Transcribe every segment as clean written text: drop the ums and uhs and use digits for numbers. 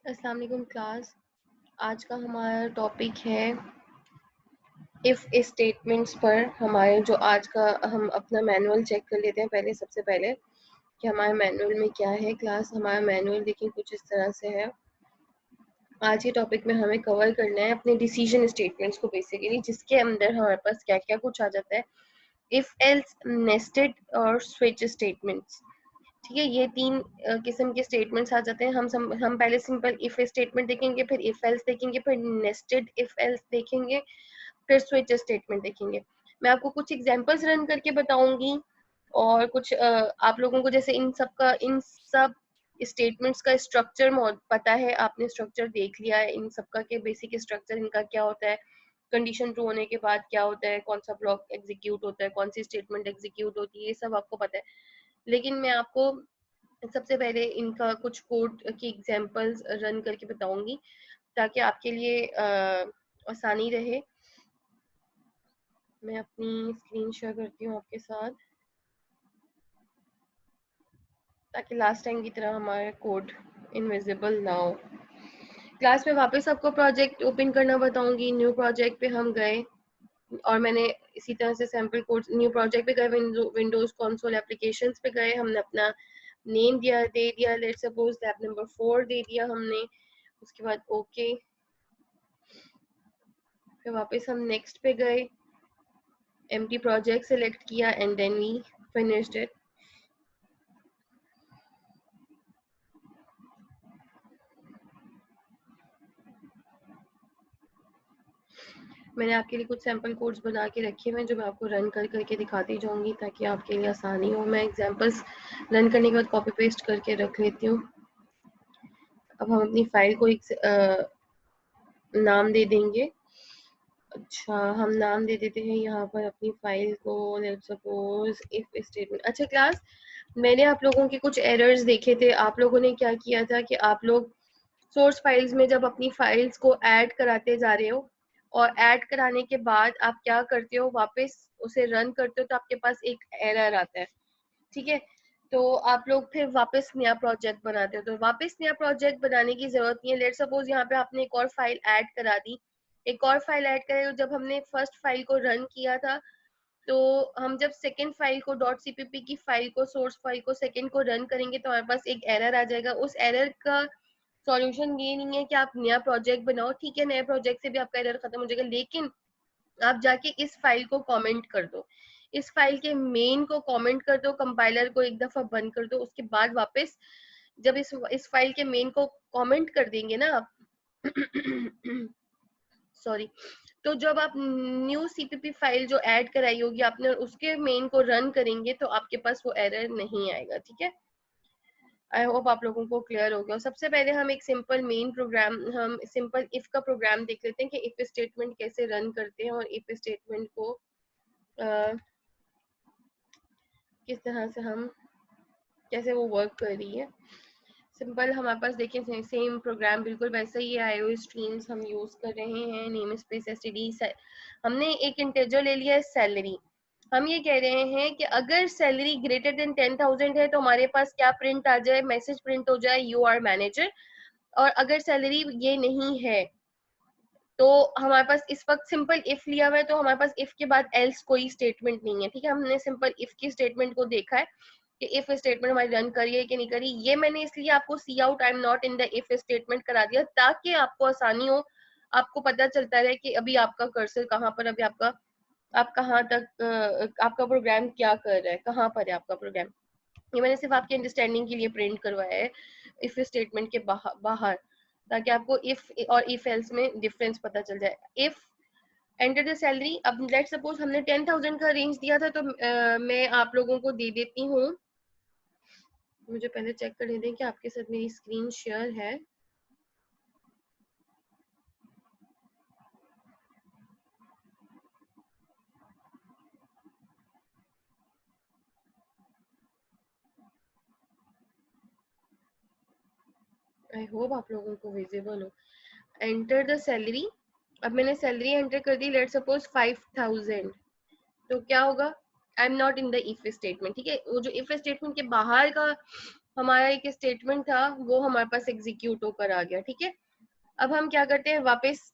अस्सलाम वालेकुम क्लास। आज का हमारा टॉपिक है इफ़ स्टेटमेंट्स पर। हमारे जो आज का हम अपना मैनुअल चेक कर लेते हैं पहले, सबसे पहले कि हमारे मैनुअल में क्या है। क्लास हमारा मैनुअल देखिए कुछ इस तरह से है। आज के टॉपिक में हमें कवर करना है अपने डिसीजन स्टेटमेंट्स को बेसिकली, जिसके अंदर हमारे पास क्या क्या कुछ आ जाता है। इफ़ एल्स, नेस्टेड और स्विच स्टेटमेंट्स। ठीक है, ये तीन किस्म के स्टेटमेंट्स आ जाते हैं। हम पहले सिंपल इफ स्टेटमेंट देखेंगे, फिर इफ एल्स देखेंगे, फिर नेस्टेड इफ एल्स देखेंगे, फिर स्विच स्टेटमेंट देखेंगे। मैं आपको कुछ एग्जांपल्स रन करके बताऊंगी और कुछ आप लोगों को जैसे इन सब स्टेटमेंट्स का स्ट्रक्चर पता है, आपने स्ट्रक्चर देख लिया है इन सब का, के बेसिक स्ट्रक्चर इनका क्या होता है, कंडीशन ट्रू होने के बाद क्या होता है, कौन सा ब्लॉक एग्जीक्यूट होता है, कौन सी स्टेटमेंट एग्जीक्यूट होती है, ये सब आपको पता है। लेकिन मैं आपको सबसे पहले इनका कुछ कोड की एग्जांपल्स रन करके बताऊंगी ताकि आपके लिए आसानी रहे। मैं अपनी स्क्रीन शेयर करती हूँ आपके साथ ताकि लास्ट टाइम की तरह हमारा कोड इनविजिबल ना हो। क्लास में वापस आपको प्रोजेक्ट ओपन करना बताऊंगी। न्यू प्रोजेक्ट पे हम गए और मैंने इसी तरह से सैम्पल कोड, न्यू प्रोजेक्ट पे गए, विंडोज कंसोल एप्लीकेशंस पे गए, हमने अपना नेम दे दिया, लेट्स सपोज लैब नंबर 4 दे दिया हमने। उसके बाद ओके, फिर वापस हम नेक्स्ट पे गए, एम्प्टी प्रोजेक्ट सेलेक्ट किया and then we finished it. मैंने आपके लिए कुछ सैम्पल कोड्स बना के रखे हुए हैं जो मैं आपको रन करके दिखाती जाऊंगी ताकि आपके लिए आसानी हो। मैं एग्जांपल्स रन करने के बाद कॉपी पेस्ट करके रख लेती हूँ। अब हम अपनी फाइल को एक नाम दे देंगे। अच्छा, हम नाम दे देते हैं यहाँ पर अपनी फाइल को, लेट्स सपोज इफ स्टेटमेंट। अच्छा क्लास, मैंने आप लोगों के कुछ एरर्स देखे थे। आप लोगों ने क्या किया था कि आप लोग सोर्स फाइल्स में जब अपनी फाइल्स को ऐड कराते जा रहे हो और ऐड कराने के बाद आप क्या करते हो, वापस उसे रन करते हो तो आपके पास एक एरर आता है। ठीक है, तो आप लोग फिर वापस नया प्रोजेक्ट बनाते हो। तो वापस नया प्रोजेक्ट बनाने की जरूरत नहीं है। लेट सपोज यहाँ पे आपने एक और फाइल ऐड करा दी, एक और फाइल ऐड करे। जब हमने फर्स्ट फाइल को रन किया था तो हम जब सेकेंड फाइल को .cpp की फाइल को, सोर्स फाइल को सेकेंड को रन करेंगे तो हमारे पास एक एरर आ जाएगा। उस एरर का सॉल्यूशन ये नहीं है कि आप नया प्रोजेक्ट बनाओ। ठीक है, नए प्रोजेक्ट से भी आपका एरर खत्म हो जाएगा, लेकिन आप जाके इस फाइल को कमेंट कर दो, इस फाइल के मेन को कमेंट कर दो, कंपाइलर को एक दफा बंद कर दो। उसके बाद वापस जब इस फाइल के मेन को कमेंट कर देंगे ना आप सॉरी, तो जब आप न्यू सीपीपी फाइल जो ऐड कराई होगी आपने और उसके मेन को रन करेंगे तो आपके पास वो एरर नहीं आएगा। ठीक है, आई होप आप लोगों को क्लियर हो गया। सबसे पहले हम एक सिंपल मेन प्रोग्राम, हम सिंपल इफ का प्रोग्राम देख लेते हैं कि इफ स्टेटमेंट कैसे रन करते हैं और इफ स्टेटमेंट को किस तरह से हम, कैसे वो वर्क कर रही है। सिंपल हमारे पास देखिए सेम प्रोग्राम बिल्कुल वैसा ही है। आईओ स्ट्रीम्स हम यूज कर रहे हैं, नेम स्पेस एसटीडी। हमने एक इंटीजर ले लिया है सैलरी। हम ये कह रहे हैं कि अगर सैलरी ग्रेटर देन 10,000 है तो हमारे पास क्या प्रिंट आ जाए, मैसेज प्रिंट हो जाए, यू आर मैनेजर। और अगर सैलरी ये नहीं है तो हमारे पास इस वक्त सिंपल इफ लिया हुआ है, तो हमारे पास इफ के बाद एल्स कोई स्टेटमेंट नहीं है। ठीक है, हमने सिंपल इफ की स्टेटमेंट को देखा है कि इफ स्टेटमेंट हमारी रन करी है कि नहीं करी। ये मैंने इसलिए आपको cout I am not in the if statement करा दिया ताकि आपको आसानी हो, आपको पता चलता रहे कि अभी आपका कर्सर कहाँ पर, अभी आपका, आप कहाँ तक आपका प्रोग्राम क्या कर रहा है, कहाँ पर है आपका प्रोग्राम। ये मैंने सिर्फ आपकी अंडरस्टैंडिंग के लिए प्रिंट करवाया है इफ स्टेटमेंट के बाहर, ताकि आपको इफ और इफ एल्स में डिफरेंस पता चल जाए। इफ एंटर द सैलरी, अब लेट सपोज हमने 10,000 का रेंज दिया था तो मैं आप लोगों को दे देती हूँ। मुझे पहले चेक कर लेते हैं कि आपके साथ मेरी स्क्रीन शेयर है। आई होप आप लोगों को विजिबल हो। एंटर द सैलरी, अब मैंने सैलरी एंटर कर दी, लेट सपोज 5,000। तो क्या होगा, आई am not in the if statement. ठीक है, वो जो इफ स्टेटमेंट के बाहर का हमारा एक स्टेटमेंट था वो हमारे पास एग्जीक्यूट होकर आ गया, ठीक है। अब हम क्या करते हैं, वापस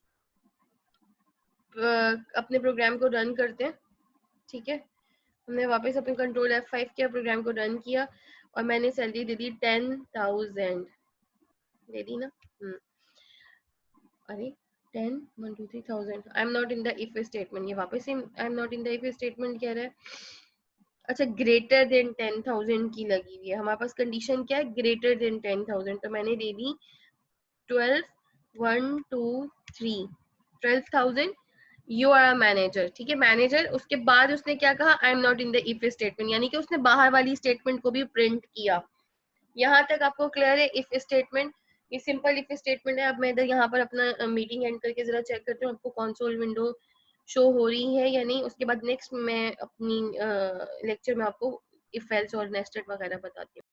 अपने प्रोग्राम को रन करते हैं, ठीक है। हमने वापस अपने कंट्रोल F5 किया, प्रोग्राम को रन किया और मैंने सैलरी दे दी 10,000 दे दी ना। अरे 10 1 2 3,000 आई am not in the if statement, ये वापस से आई am not in the if statement कह रहा है। अच्छा, ग्रेटर देन 10,000 की लगी हुई है, हमारे पास कंडीशन क्या है, ग्रेटर देन 10,000, तो मैंने दे दी 12 1 2 3 12,000, यू आर अ मैनेजर, ठीक है, मैनेजर। उसके बाद उसने क्या कहा, आई am not in the if statement, यानी कि उसने बाहर वाली स्टेटमेंट को भी प्रिंट किया। यहाँ तक आपको क्लियर है। इफ स्टेटमेंट, ये सिंपल इफ स्टेटमेंट है। अब मैं इधर यहाँ पर अपना मीटिंग एंड करके जरा चेक करती हूँ आपको कंसोल विंडो शो हो रही है या नहीं। उसके बाद नेक्स्ट मैं अपनी लेक्चर में आपको इफ एल्स और नेस्टेड वगैरह बताती हूँ।